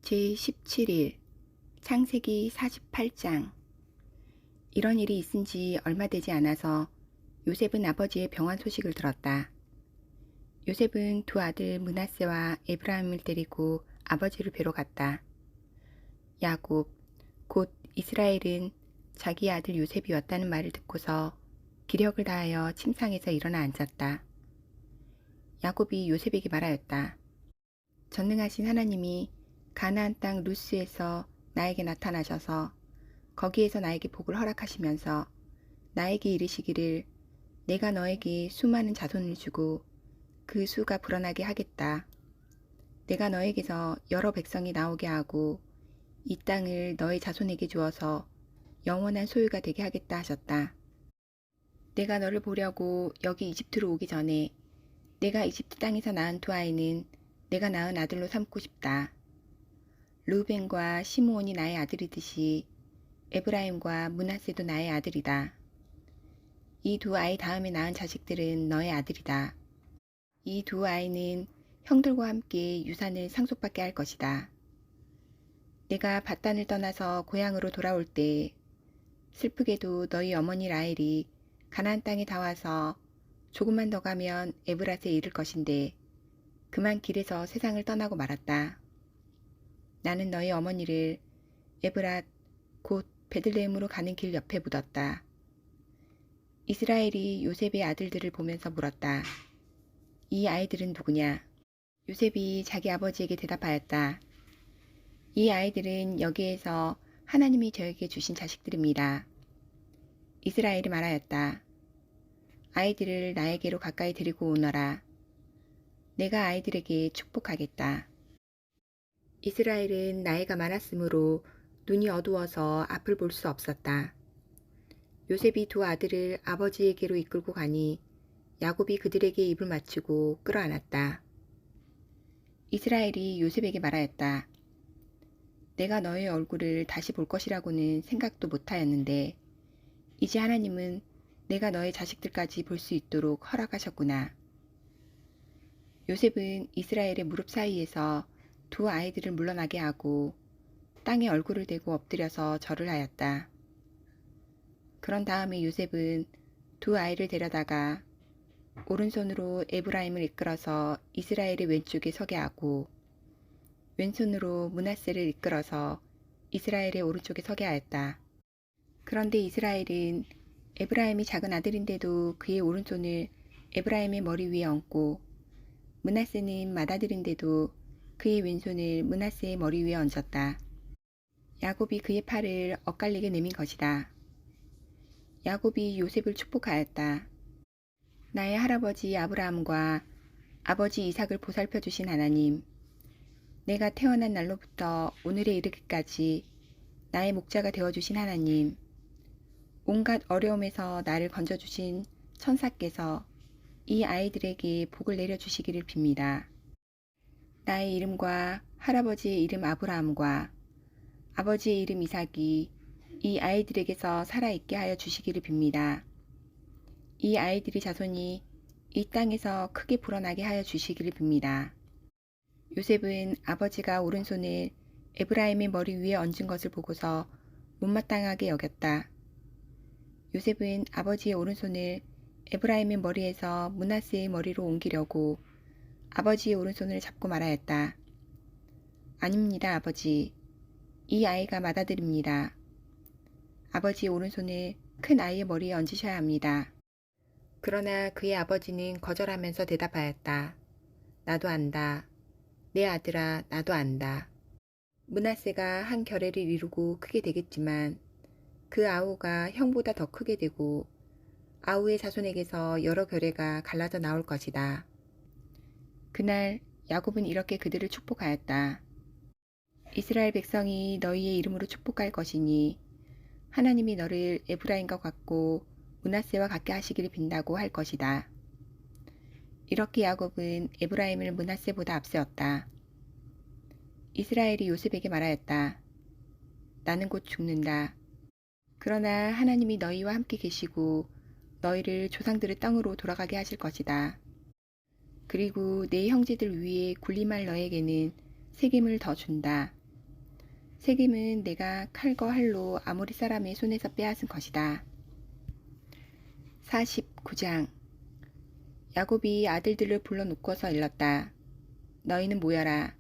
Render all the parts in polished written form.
제17일 창세기 48장. 이런 일이 있은 지 얼마 되지 않아서 요셉은 아버지의 병환 소식을 들었다. 요셉은 두 아들 므낫세와 에브라임을 데리고 아버지를 뵈러 갔다. 야곱, 곧 이스라엘은 자기 아들 요셉이 왔다는 말을 듣고서 기력을 다하여 침상에서 일어나 앉았다. 야곱이 요셉에게 말하였다. 전능하신 하나님이 가나안 땅 루스에서 나에게 나타나셔서 거기에서 나에게 복을 허락하시면서 나에게 이르시기를 내가 너에게 수많은 자손을 주고 그 수가 불어나게 하겠다. 내가 너에게서 여러 백성이 나오게 하고 이 땅을 너의 자손에게 주어서 영원한 소유가 되게 하겠다 하셨다. 내가 너를 보려고 여기 이집트로 오기 전에 내가 이집트 땅에서 낳은 두 아이는 내가 낳은 아들로 삼고 싶다. 르우벤과 시므온이 나의 아들이듯이 에브라임과 므낫세도 나의 아들이다. 이 두 아이 다음에 낳은 자식들은 너의 아들이다. 이 두 아이는 형들과 함께 유산을 상속받게 할 것이다. 내가 밧단을 떠나서 고향으로 돌아올 때 슬프게도 너희 어머니 라헬이 가나안 땅에 다 와서 조금만 더 가면 에브랏에 이를 것인데 그만 길에서 세상을 떠나고 말았다. 나는 너희 어머니를 에브랏 곧 베들레헴으로 가는 길 옆에 묻었다. 이스라엘이 요셉의 아들들을 보면서 물었다. 이 아이들은 누구냐? 요셉이 자기 아버지에게 대답하였다. 이 아이들은 여기에서 하나님이 저에게 주신 자식들입니다. 이스라엘이 말하였다. 아이들을 나에게로 가까이 데리고 오너라. 내가 아이들에게 축복하겠다. 이스라엘은 나이가 많았으므로 눈이 어두워서 앞을 볼 수 없었다. 요셉이 두 아들을 아버지에게로 이끌고 가니 야곱이 그들에게 입을 맞추고 끌어안았다. 이스라엘이 요셉에게 말하였다. 내가 너의 얼굴을 다시 볼 것이라고는 생각도 못하였는데 이제 하나님은 내가 너의 자식들까지 볼 수 있도록 허락하셨구나. 요셉은 이스라엘의 무릎 사이에서 두 아이들을 물러나게 하고 땅에 얼굴을 대고 엎드려서 절을 하였다. 그런 다음에 요셉은 두 아이를 데려다가 오른손으로 에브라임을 이끌어서 이스라엘의 왼쪽에 서게 하고 왼손으로 므낫세를 이끌어서 이스라엘의 오른쪽에 서게 하였다. 그런데 이스라엘은 에브라임이 작은 아들인데도 그의 오른손을 에브라임의 머리 위에 얹고 므낫세는 맏아들인데도 그의 왼손을 므낫세의 머리 위에 얹었다. 야곱이 그의 팔을 엇갈리게 내민 것이다. 야곱이 요셉을 축복하였다. 나의 할아버지 아브라함과 아버지 이삭을 보살펴 주신 하나님, 내가 태어난 날로부터 오늘에 이르기까지 나의 목자가 되어주신 하나님, 온갖 어려움에서 나를 건져주신 천사께서 이 아이들에게 복을 내려주시기를 빕니다. 나의 이름과 할아버지의 이름 아브라함과 아버지의 이름 이삭이 이 아이들에게서 살아있게 하여 주시기를 빕니다. 이 아이들의 자손이 이 땅에서 크게 불어나게 하여 주시기를 빕니다. 요셉은 아버지가 오른손을 에브라임의 머리 위에 얹은 것을 보고서 못마땅하게 여겼다. 요셉은 아버지의 오른손을 에브라임의 머리에서 므낫세의 머리로 옮기려고 아버지의 오른손을 잡고 말하였다. 아닙니다, 아버지. 이 아이가 맏아들입니다. 아버지의 오른손을 큰 아이의 머리에 얹으셔야 합니다. 그러나 그의 아버지는 거절하면서 대답하였다. 나도 안다. 내 아들아, 나도 안다. 므낫세가 한 결례를 이루고 크게 되겠지만 그 아우가 형보다 더 크게 되고 아우의 자손에게서 여러 결례가 갈라져 나올 것이다. 그날 야곱은 이렇게 그들을 축복하였다. 이스라엘 백성이 너희의 이름으로 축복할 것이니 하나님이 너를 에브라임과 같고 므낫세와 같게 하시기를 빈다고 할 것이다. 이렇게 야곱은 에브라임을 므낫세보다 앞세웠다. 이스라엘이 요셉에게 말하였다. 나는 곧 죽는다. 그러나 하나님이 너희와 함께 계시고 너희를 조상들의 땅으로 돌아가게 하실 것이다. 그리고 내 형제들 위에 군림할 너에게는 책임을 더 준다. 세겜은 내가 칼과 활로 아모리 사람의 손에서 빼앗은 것이다. 49장. 야곱이 아들들을 불러놓고서 일렀다. 너희는 모여라.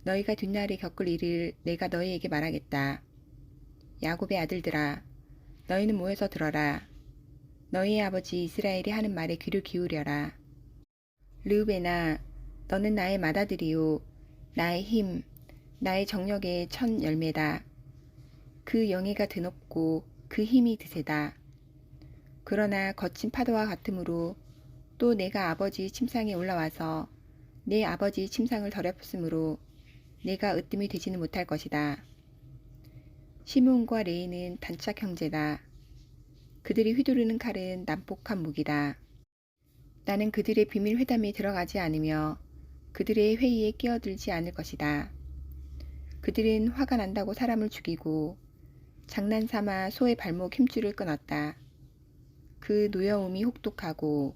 너희가 뒷날에 겪을 일을 내가 너희에게 말하겠다. 야곱의 아들들아, 너희는 모여서 들어라. 너희의 아버지 이스라엘이 하는 말에 귀를 기울여라. 르우벤아, 너는 나의 맏아들이요 나의 힘, 나의 정력의 첫 열매다. 그 영예가 드높고 그 힘이 드세다. 그러나 거친 파도와 같으므로 또 내가 아버지 침상에 올라와서 내 아버지 침상을 더럽혔으므로 내가 으뜸이 되지는 못할 것이다. 시므온과 레이는 단짝 형제다. 그들이 휘두르는 칼은 난폭한 무기다. 나는 그들의 비밀 회담에 들어가지 않으며 그들의 회의에 끼어들지 않을 것이다. 그들은 화가 난다고 사람을 죽이고 장난삼아 소의 발목 힘줄을 끊었다. 그 노여움이 혹독하고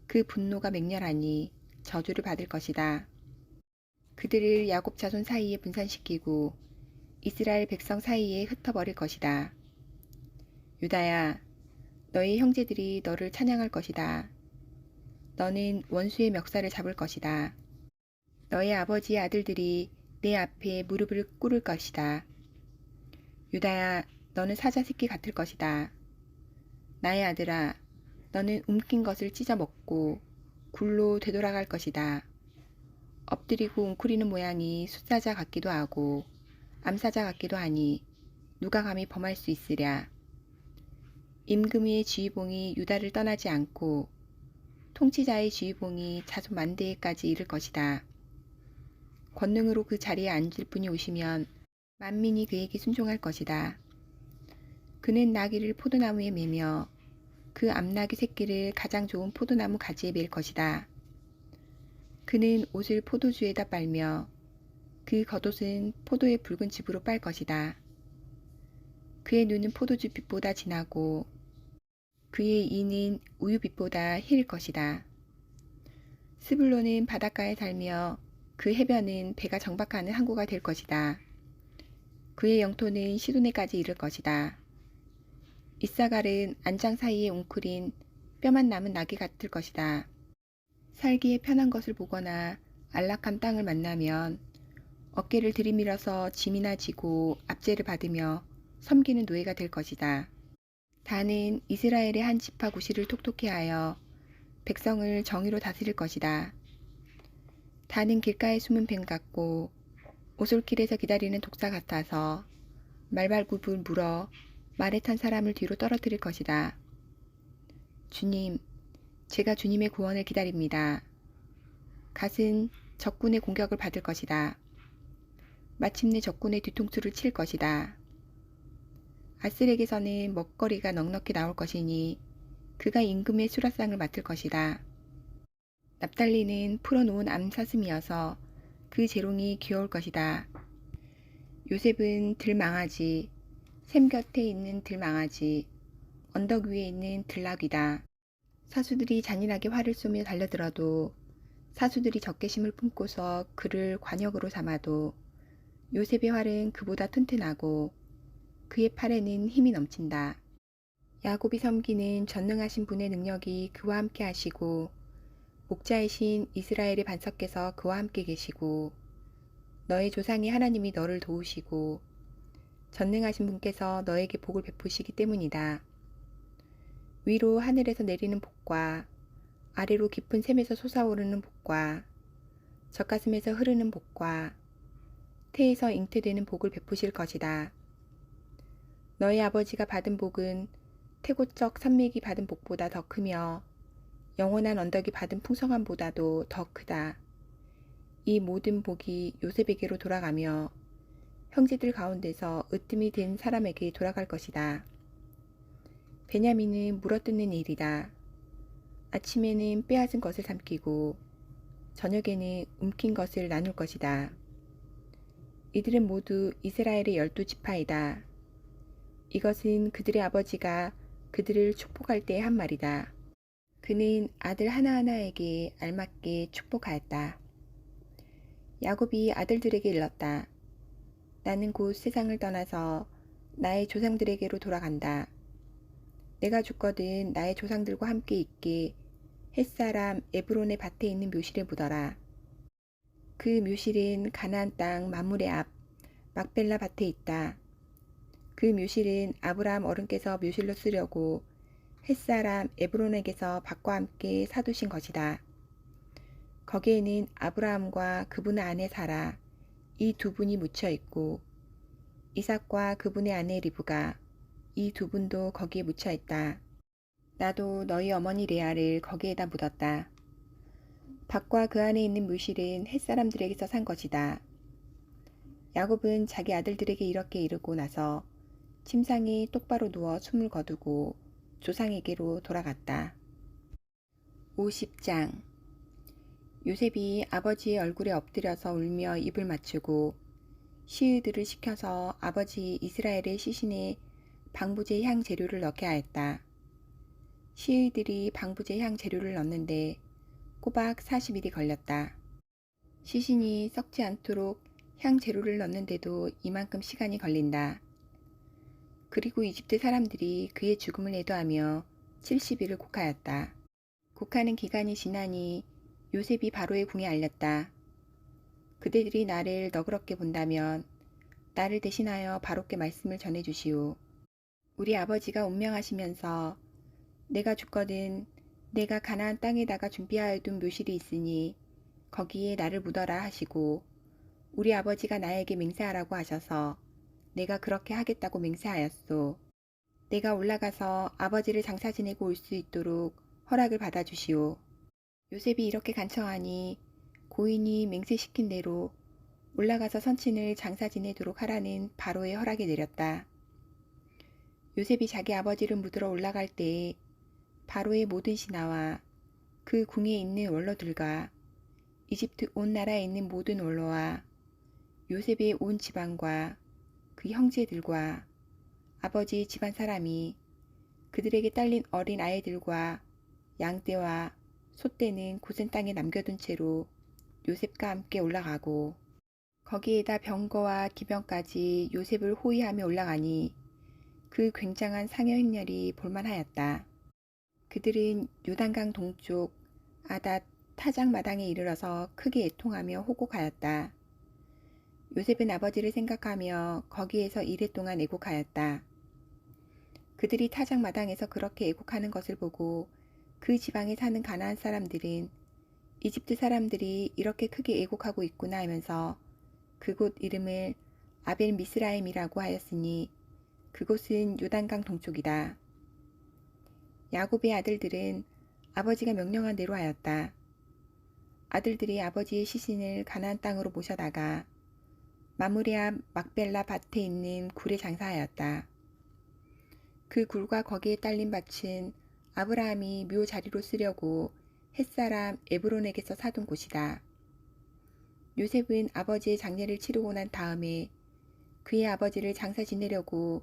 그 분노가 맹렬하니 저주를 받을 것이다. 그들을 야곱 자손 사이에 분산시키고 이스라엘 백성 사이에 흩어버릴 것이다. 유다야, 너희 형제들이 너를 찬양할 것이다. 너는 원수의 멱살을 잡을 것이다. 너희 아버지의 아들들이 내 앞에 무릎을 꿇을 것이다. 유다야, 너는 사자 새끼 같을 것이다. 나의 아들아, 너는 움킨 것을 찢어 먹고 굴로 되돌아갈 것이다. 엎드리고 웅크리는 모양이 숫사자 같기도 하고 암사자 같기도 하니 누가 감히 범할 수 있으랴. 임금의 지휘봉이 유다를 떠나지 않고 통치자의 지휘봉이 자손 만대에까지 이를 것이다. 권능으로 그 자리에 앉을 분이 오시면 만민이 그에게 순종할 것이다. 그는 나귀를 포도나무에 매며 그 암나귀 새끼를 가장 좋은 포도나무 가지에 맬 것이다. 그는 옷을 포도주에다 빨며 그 겉옷은 포도의 붉은 즙으로 빨 것이다. 그의 눈은 포도주 빛보다 진하고 그의 이는 우유빛보다 희일 것이다. 스불론은 바닷가에 살며 그 해변은 배가 정박하는 항구가 될 것이다. 그의 영토는 시도네까지 이를 것이다. 이사갈은 안장 사이에 웅크린 뼈만 남은 나귀 같을 것이다. 살기에 편한 것을 보거나 안락한 땅을 만나면 어깨를 들이밀어서 짐이나 지고 압제를 받으며 섬기는 노예가 될 것이다. 다는 이스라엘의 한 지파 구실을 톡톡히 하여 백성을 정의로 다스릴 것이다. 다는 길가에 숨은 뱀 같고 오솔길에서 기다리는 독사 같아서 말발굽을 물어 말에 탄 사람을 뒤로 떨어뜨릴 것이다. 주님, 제가 주님의 구원을 기다립니다. 갓은 적군의 공격을 받을 것이다. 마침내 적군의 뒤통수를 칠 것이다. 아슬에게서는 먹거리가 넉넉히 나올 것이니 그가 임금의 수라상을 맡을 것이다. 납달리는 풀어놓은 암사슴이어서 그 재롱이 귀여울 것이다. 요셉은 들망아지, 샘 곁에 있는 들망아지, 언덕 위에 있는 들나귀다. 사수들이 잔인하게 활을 쏘며 달려들어도 사수들이 적개심을 품고서 그를 관역으로 삼아도 요셉의 활은 그보다 튼튼하고 그의 팔에는 힘이 넘친다. 야곱이 섬기는 전능하신 분의 능력이 그와 함께 하시고 목자이신 이스라엘의 반석께서 그와 함께 계시고 너의 조상의 하나님이 너를 도우시고 전능하신 분께서 너에게 복을 베푸시기 때문이다. 위로 하늘에서 내리는 복과 아래로 깊은 샘에서 솟아오르는 복과 젖가슴에서 흐르는 복과 태에서 잉태되는 복을 베푸실 것이다. 너희 아버지가 받은 복은 태고적 산맥이 받은 복보다 더 크며 영원한 언덕이 받은 풍성함보다도 더 크다. 이 모든 복이 요셉에게로 돌아가며 형제들 가운데서 으뜸이 된 사람에게 돌아갈 것이다. 베냐민은 물어뜯는 일이다. 아침에는 빼앗은 것을 삼키고 저녁에는 움킨 것을 나눌 것이다. 이들은 모두 이스라엘의 12지파이다. 이것은 그들의 아버지가 그들을 축복할 때 한 말이다. 그는 아들 하나하나에게 알맞게 축복하였다. 야곱이 아들들에게 일렀다. 나는 곧 세상을 떠나서 나의 조상들에게로 돌아간다. 내가 죽거든 나의 조상들과 함께 있게 햇사람 에브론의 밭에 있는 묘실에 묻어라. 그 묘실은 가나안 땅 마므레 앞 막벨라 밭에 있다. 그 묘실은 아브라함 어른께서 묘실로 쓰려고 햇사람 에브론에게서 밭과 함께 사두신 것이다. 거기에는 아브라함과 그분의 아내 사라 이 두 분이 묻혀 있고 이삭과 그분의 아내 리브가 이 두 분도 거기에 묻혀 있다. 나도 너희 어머니 레아를 거기에다 묻었다. 밭과 그 안에 있는 묘실은 햇사람들에게서 산 것이다. 야곱은 자기 아들들에게 이렇게 이르고 나서 침상에 똑바로 누워 숨을 거두고 조상에게로 돌아갔다. 50장 요셉이 아버지의 얼굴에 엎드려서 울며 입을 맞추고 시위들을 시켜서 아버지 이스라엘의 시신에 방부제 향 재료를 넣게 하였다. 시위들이 방부제 향 재료를 넣는데 꼬박 40일이 걸렸다. 시신이 썩지 않도록 향 재료를 넣는데도 이만큼 시간이 걸린다. 그리고 이집트 사람들이 그의 죽음을 애도하며 70일을 곡하였다. 곡하는 기간이 지나니 요셉이 바로의 궁에 알렸다. 그대들이 나를 너그럽게 본다면 나를 대신하여 바로께 말씀을 전해주시오. 우리 아버지가 운명하시면서 내가 죽거든 내가 가나안 땅에다가 준비하여 둔 묘실이 있으니 거기에 나를 묻어라 하시고 우리 아버지가 나에게 맹세하라고 하셔서 내가 그렇게 하겠다고 맹세하였소. 내가 올라가서 아버지를 장사 지내고 올 수 있도록 허락을 받아주시오. 요셉이 이렇게 간청하니 고인이 맹세시킨 대로 올라가서 선친을 장사 지내도록 하라는 바로의 허락이 내렸다. 요셉이 자기 아버지를 묻으러 올라갈 때에 바로의 모든 신하와 그 궁에 있는 원로들과 이집트 온 나라에 있는 모든 원로와 요셉의 온 집안과 그 형제들과 아버지 집안 사람이 그들에게 딸린 어린 아이들과 양떼와 소떼는 고센 땅에 남겨둔 채로 요셉과 함께 올라가고 거기에다 병거와 기병까지 요셉을 호위하며 올라가니 그 굉장한 상여 행렬이 볼만하였다. 그들은 요단강 동쪽 아닷 타작 마당에 이르러서 크게 애통하며 호곡하였다. 요셉은 아버지를 생각하며 거기에서 이레 동안 애곡하였다. 그들이 타작 마당에서 그렇게 애곡하는 것을 보고 그 지방에 사는 가나안 사람들은 이집트 사람들이 이렇게 크게 애곡하고 있구나 하면서 그곳 이름을 아벨 미스라임이라고 하였으니 그곳은 요단강 동쪽이다. 야곱의 아들들은 아버지가 명령한 대로 하였다. 아들들이 아버지의 시신을 가나안 땅으로 모셔다가 마므레 앞 막벨라 밭에 있는 굴에 장사하였다. 그 굴과 거기에 딸린 밭은 아브라함이 묘 자리로 쓰려고 햇사람 에브론에게서 사둔 곳이다. 요셉은 아버지의 장례를 치르고 난 다음에 그의 아버지를 장사 지내려고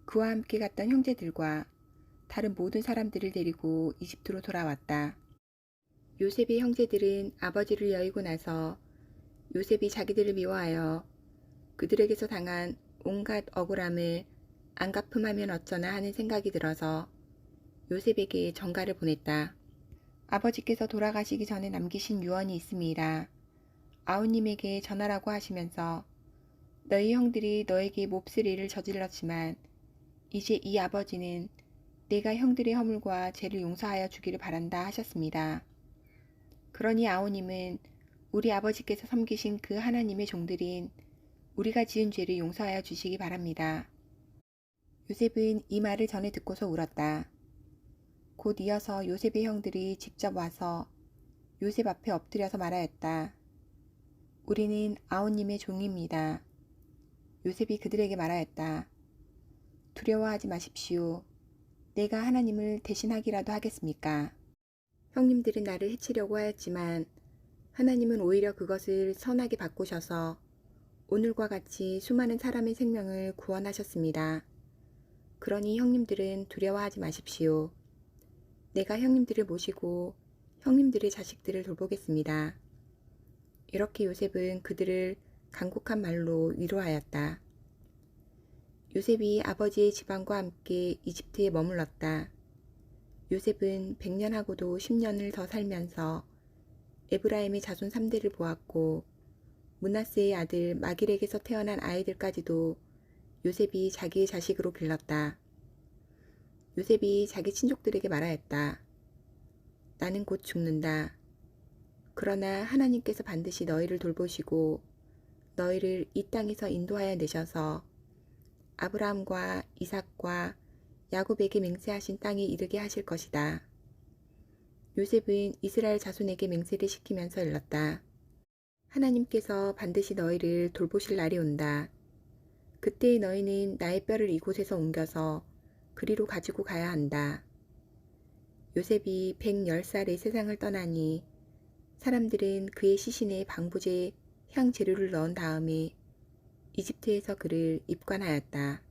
그와 함께 갔던 형제들과 다른 모든 사람들을 데리고 이집트로 돌아왔다. 요셉의 형제들은 아버지를 여의고 나서 요셉이 자기들을 미워하여 그들에게서 당한 온갖 억울함을 안 갚음하면 어쩌나 하는 생각이 들어서 요셉에게 전가를 보냈다. 아버지께서 돌아가시기 전에 남기신 유언이 있음이라 아우님에게 전하라고 하시면서 너희 형들이 너에게 몹쓸 일을 저질렀지만 이제 이 아버지는 내가 형들의 허물과 죄를 용서하여 주기를 바란다 하셨습니다. 그러니 아우님은 우리 아버지께서 섬기신 그 하나님의 종들인 우리가 지은 죄를 용서하여 주시기 바랍니다. 요셉은 이 말을 전에 듣고서 울었다. 곧 이어서 요셉의 형들이 직접 와서 요셉 앞에 엎드려서 말하였다. 우리는 아우님의 종입니다. 요셉이 그들에게 말하였다. 두려워하지 마십시오. 내가 하나님을 대신하기라도 하겠습니까? 형님들은 나를 해치려고 하였지만 하나님은 오히려 그것을 선하게 바꾸셔서 오늘과 같이 수많은 사람의 생명을 구원하셨습니다. 그러니 형님들은 두려워하지 마십시오. 내가 형님들을 모시고 형님들의 자식들을 돌보겠습니다. 이렇게 요셉은 그들을 간곡한 말로 위로하였다. 요셉이 아버지의 집안과 함께 이집트에 머물렀다. 요셉은 100년하고도 10년을 더 살면서 에브라임의 자손 3대를 보았고 므낫세의 아들 마길에게서 태어난 아이들까지도 요셉이 자기의 자식으로 길렀다. 요셉이 자기 친족들에게 말하였다. 나는 곧 죽는다. 그러나 하나님께서 반드시 너희를 돌보시고 너희를 이 땅에서 인도하여 내셔서 아브라함과 이삭과 야곱에게 맹세하신 땅에 이르게 하실 것이다. 요셉은 이스라엘 자손에게 맹세를 시키면서 일렀다. 하나님께서 반드시 너희를 돌보실 날이 온다. 그때 너희는 나의 뼈를 이곳에서 옮겨서 그리로 가지고 가야 한다. 요셉이 110살에 세상을 떠나니 사람들은 그의 시신에 방부제 향 재료를 넣은 다음에 이집트에서 그를 입관하였다.